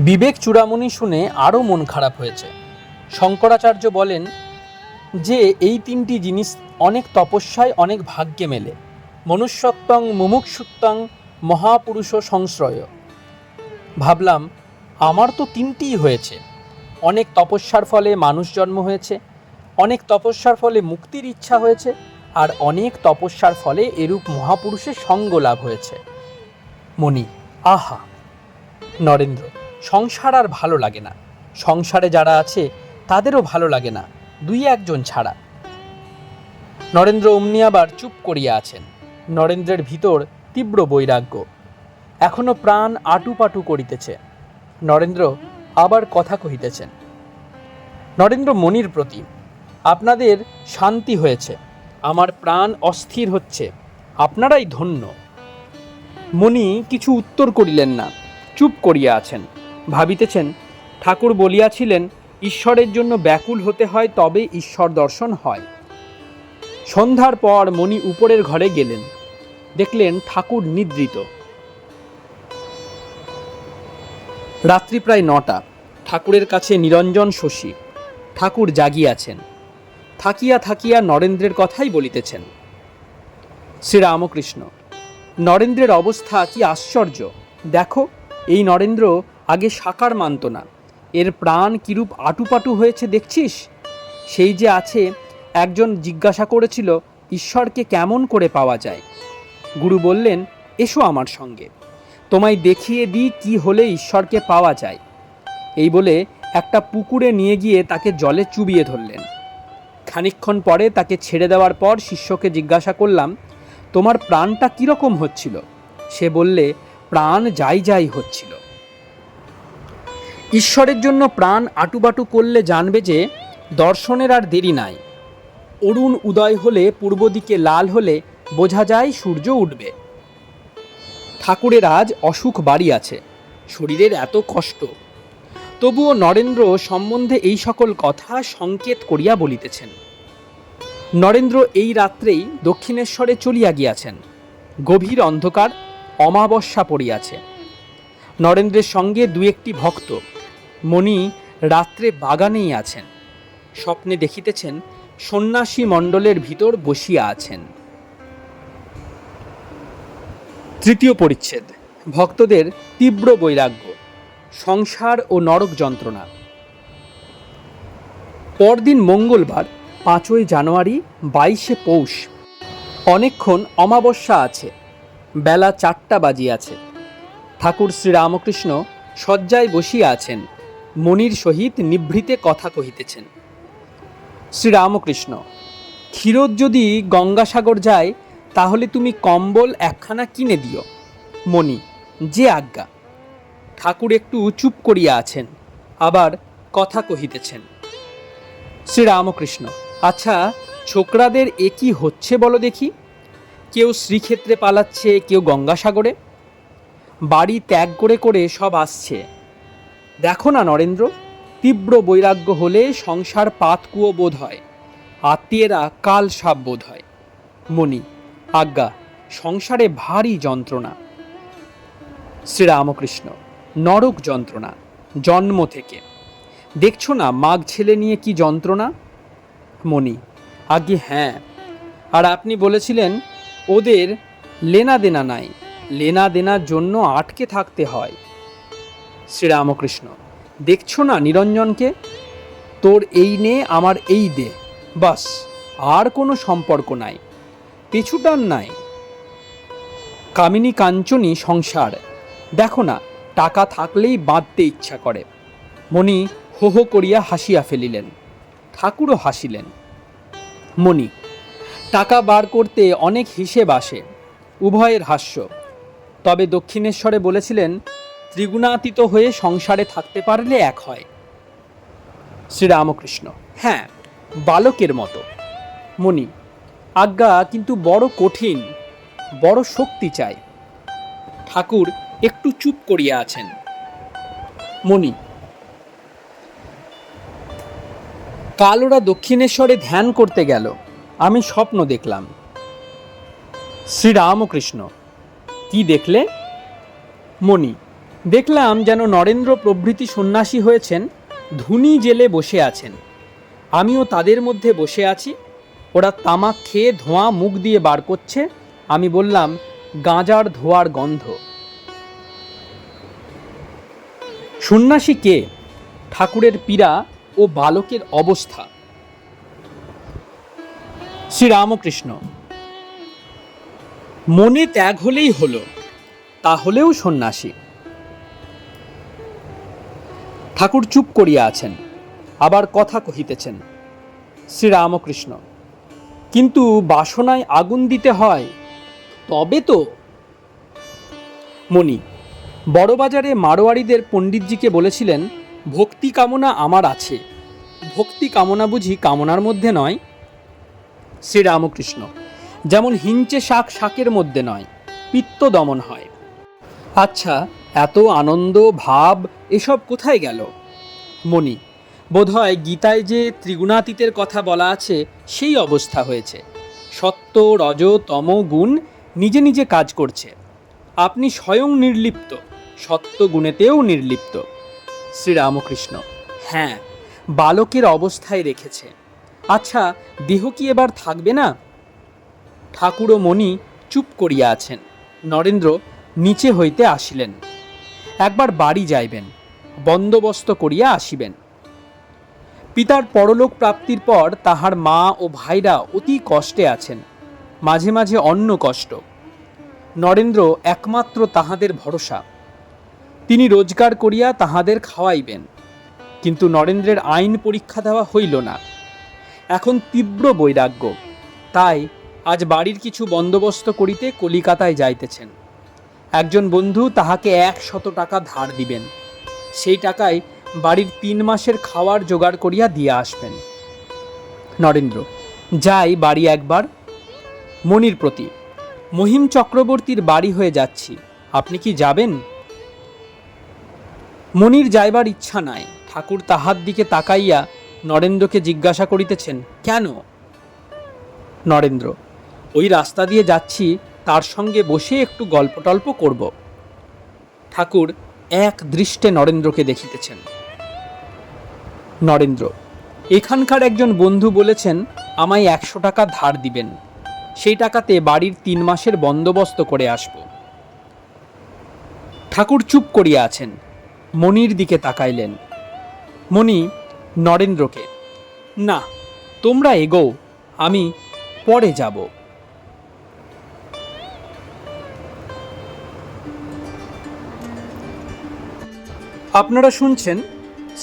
বিবেক চূড়ামণি শুনে আরও মন খারাপ হয়েছে। শঙ্করাচার্য বলেন যে এই 3টি জিনিস অনেক তপস্যায় অনেক ভাগ্যে মেলে, মনুষ্যত্বং মুমুক্ষুত্বং মহাপুরুষ সংশ্রয়। ভাবলাম, আমার তো 3টিই হয়েছে। অনেক তপস্যার ফলে মানুষ জন্ম হয়েছে, অনেক তপস্যার ফলে মুক্তির ইচ্ছা হয়েছে, আর অনেক তপস্যার ফলে এরূপ মহাপুরুষের সঙ্গ লাভ হয়েছে। মণি, আহা। নরেন্দ্র, সংসার আর ভালো লাগে না, সংসারে যারা আছে তাদেরও ভালো লাগে না, 2-1 জন ছাড়া। নরেন্দ্র অমনি আবার চুপ করিয়া আছেন। নরেন্দ্রের ভিতর তীব্র বৈরাগ্য, এখনো প্রাণ আটুপাটু করিতেছে। নরেন্দ্র আবার কথা কহিতেছেন। নরেন্দ্র মণির প্রতি, আপনাদের শান্তি হয়েছে, আমার প্রাণ অস্থির হচ্ছে, আপনারাই ধন্য। মণি কিছু উত্তর করিলেন না, চুপ করিয়া আছেন, ভাবিতেছেন। ঠাকুর বলিয়াছিলেন, ঈশ্বরের জন্য ব্যাকুল হতে হয়, তবে ঈশ্বর দর্শন হয়। সন্ধ্যার পর মণি উপরের ঘরে গেলেন, দেখলেন ঠাকুর নিদ্রিত। রাত্রি প্রায় 9টা। ঠাকুরের কাছে নিরঞ্জন শশী। ঠাকুর জাগিয়াছেন, থাকিয়া থাকিয়া নরেন্দ্রের কথাই বলিতেছেন। শ্রীরামকৃষ্ণ, নরেন্দ্রের অবস্থা কি আশ্চর্য! দেখো, এই নরেন্দ্র আগে সাকার মানত না, এর প্রাণ কিরূপ আটুপাটু হয়েছে দেখছিস? সেই যে আছে, একজন জিজ্ঞাসা করেছিল ঈশ্বরকে কেমন করে পাওয়া যায়। গুরু বললেন, এসো আমার সঙ্গে, তোমায় দেখিয়ে দিই কি হলে ঈশ্বরকে পাওয়া যায়। এই বলে একটা পুকুরে নিয়ে গিয়ে তাকে জলে চুবিয়ে ধরলেন। খানিকক্ষণ পরে তাকে ছেড়ে দেওয়ার পর শিষ্যকে জিজ্ঞাসা করলাম, তোমার প্রাণটা কীরকম হচ্ছিল? সে বললে, প্রাণ যাই যাই হচ্ছিল। ঈশ্বরের জন্য প্রাণ আটুবাটু করলে জানবে যে দর্শনের আর দেরি নাই। অরুণ উদয় হলে, পূর্ব দিকে লাল হলে বোঝা যায় সূর্য উঠবে। ঠাকুরের আজ অসুখ বাড়ি আছে, শরীরের এত কষ্ট, তবুও নরেন্দ্র সম্বন্ধে এই সকল কথা সংকেত করিয়া বলিতেছেন। নরেন্দ্র এই রাত্রেই দক্ষিণেশ্বরে চলিয়া গিয়াছেন। গভীর অন্ধকার, অমাবস্যা পড়িয়াছে। নরেন্দ্রের সঙ্গে দু একটি ভক্ত। মণি রাত্রে বাগানেই আছেন। স্বপ্নে দেখিতেছেন সন্ন্যাসী মণ্ডলের ভিতর বসিয়া আছেন। তৃতীয় পরিচ্ছেদ। ভক্তদের তীব্র বৈরাগ্য, সংসার ও নরক যন্ত্রণা। পরদিন মঙ্গলবার, 5ই জানুয়ারি, 22শে পৌষ। অনেকক্ষণ অমাবস্যা আছে, বেলা 4টা বাজিয়াছে। ঠাকুর শ্রীরামকৃষ্ণ শয্যায় বসিয়া আছেন, মণির সহিত নিভৃতে কথা কহিতেছেন। শ্রীরামকৃষ্ণ, ক্ষীরোদ যদি গঙ্গাসাগর যায় তাহলে তুমি কম্বল একখানা কিনে দিও। মণি, যে আজ্ঞা। ঠাকুর একটু চুপ করিয়া আছেন, আবার কথা কহিতেছেন। শ্রীরামকৃষ্ণ, আচ্ছা, ছোকরাদের এ কি হচ্ছে বলো দেখি? কেউ শ্রীক্ষেত্রে পালাচ্ছে, কেউ গঙ্গাসাগরে। বাড়ি ত্যাগ করে করে সব আসছে। দেখো না নরেন্দ্র, তীব্র বৈরাগ্য হলে সংসার পাতকুয়ো বোধ হয়, আত্মীয়েরা কাল সাপ বোধ হয়। মণি, আজ্ঞা, সংসারে ভারী যন্ত্রণা। শ্রীরামকৃষ্ণ, নরক যন্ত্রণা জন্ম থেকে। দেখছো না মাঘ ছেলে নিয়ে কি যন্ত্রণা? মণি, আজ্ঞে হ্যাঁ, আর আপনি বলেছিলেন ওদের লেনা দেনা নাই, লেনা দেনার জন্য আটকে থাকতে হয়। শ্রীরামকৃষ্ণ, দেখছো না নিরঞ্জনকে, তোর এই নে আমার এই দে, বাস, আর কোনো সম্পর্ক নাই, পিছুটান নাই। কামিনী কাঞ্চনী সংসার, দেখো না, টাকা থাকলেই বাঁধতে ইচ্ছা করে। মণি হো হো করিয়া হাসিয়া ফেলিলেন। ঠাকুরও হাসিলেন। মণি, টাকা বার করতে অনেক হিসেব আসে, উভয়ের হাস্য। তবে দক্ষিণেশ্বরে বলেছিলেন, ত্রিগুণাতীত হয়ে সংসারে থাকতে পারলে এক হয়। শ্রীরামকৃষ্ণ, হ্যাঁ, বালকের মতো। মণি, আজ্ঞা, কিন্তু বড় কঠিন, বড় শক্তি চাই। ঠাকুর একটু চুপ করিয়া আছেন। মণি, কাল ওরা দক্ষিণেশ্বরে ধ্যান করতে গেল, আমি স্বপ্ন দেখলাম। শ্রীরামকৃষ্ণ, কি দেখলে? মণি, দেখলাম যেন নরেন্দ্র প্রভৃতি সন্ন্যাসী হয়েছেন, ধুনি জেলে বসে আছেন। আমিও তাদের মধ্যে বসে আছি। ওরা তামাক খেয়ে ধোঁয়া মুখ দিয়ে বার করছে। আমি বললাম, গাঁজার ধোঁয়ার গন্ধ। সন্ন্যাসী কে? ঠাকুরের পীড়া ও বালকের অবস্থা। শ্রীরামকৃষ্ণ, মনে ত্যাগ হলেই হলো, তাহলেও সন্ন্যাসী। ঠাকুর চুপ করিয়া আছেন, আবার কথা কহিতেছেন। শ্রীরামকৃষ্ণ, কিন্তু বাসনায় আগুন দিতে হয়, তবে তো। মণি, বড়বাজারে মারোয়ারিদের পণ্ডিতজিকে বলেছিলেন, ভক্তি কামনা আমার আছে, ভক্তি কামনা বুঝি কামনার মধ্যে নয়? শ্রীরামকৃষ্ণ, যেমন হিঞ্চে শাক শাকের মধ্যে নয়, পিত্ত দমন হয়। আচ্ছা, এত আনন্দ ভাব এসব কোথায় গেল? মণি, বোধহয় গীতায় যে ত্রিগুণাতীতের কথা বলা আছে সেই অবস্থা হয়েছে। সত্য রজ তম গুণ নিজে নিজে কাজ করছে। আপনি স্বয়ং নির্লিপ্ত, সত্য গুণেতেও নির্লিপ্ত। শ্রীরামকৃষ্ণ, হ্যাঁ, বালকের অবস্থায় রেখেছে। আচ্ছা, দেহ কি এবার থাকবে না? ঠাকুর ও মণি চুপ করিয়া আছেন। নরেন্দ্র নিচে হইতে আসিলেন। একবার বাড়ি যাইবেন, বন্দোবস্ত করিয়া আসিবেন। পিতার পরলোক প্রাপ্তির পর তাহার মা ও ভাইরা অতি কষ্টে আছেন, মাঝে মাঝে অন্ন কষ্ট। নরেন্দ্র একমাত্র তাহাদের ভরসা। তিনি রোজগার করিয়া তাহাদের খাওয়াইবেন। কিন্তু নরেন্দ্রের আইন পরীক্ষা দেওয়া হইল না। এখন তীব্র বৈরাগ্য, তাই আজ বাড়ির কিছু বন্দোবস্ত করিতে কলিকাতায় যাইতেছেন। একজন বন্ধু তাহাকে 100 টাকা ধার দিবেন, সেই টাকায় বাড়ির 3 মাসের খাওয়ার জোগাড় করিয়া দিয়া আসবেন। নরেন্দ্র, যাই বাড়ি একবার। মণির প্রতি, মহিম চক্রবর্তীর বাড়ি হয়ে যাচ্ছি, আপনি কি যাবেন? মণির যাইবার ইচ্ছা নাই। ঠাকুর তাহার দিকে তাকাইয়া নরেন্দ্রকে জিজ্ঞাসা করিতেছেন, কেন? নরেন্দ্র, ওই রাস্তা দিয়ে যাচ্ছি, তার সঙ্গে বসে একটু গল্প টল্প করব। ঠাকুর এক দৃষ্টে নরেন্দ্রকে দেখিতেছেন। নরেন্দ্র, এখানকার একজন বন্ধু বলেছেন আমায় 100 টাকা ধার দিবেন, সেই টাকাতে বাড়ির 3 মাসের বন্দোবস্ত করে আসব। ঠাকুর চুপ করিয়া আছেন, মণির দিকে তাকাইলেন। মণি নরেন্দ্রকে, না, তোমরা এগো, আমি পরে যাব। আপনারা শুনছেন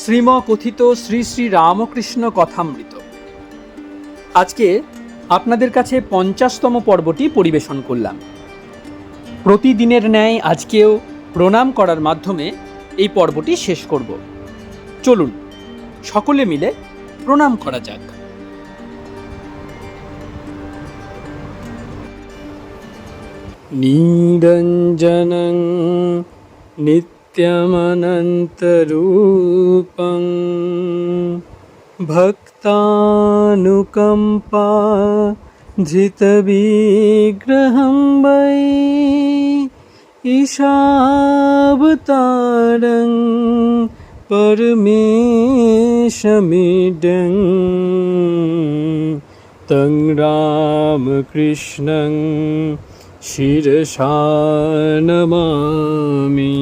শ্রীম কথিত শ্রী শ্রী রামকৃষ্ণ কথামৃত। আজকে আপনাদের কাছে 50তম পর্বটি পরিবেশন করলাম। প্রতিদিনের ন্যায় আজকেও প্রণাম করার মাধ্যমে এই পর্বটি শেষ করব। চলুন সকলে মিলে প্রণাম করা যাক। নিরঞ্জনং নিত্যমনন্তরূপং ভক্তানুকম্পা ধৃতবিগ্রহং বৈ ঈশাবতারং পরমেশমিডং তং রামকৃষ্ণং শিরসা নমামি।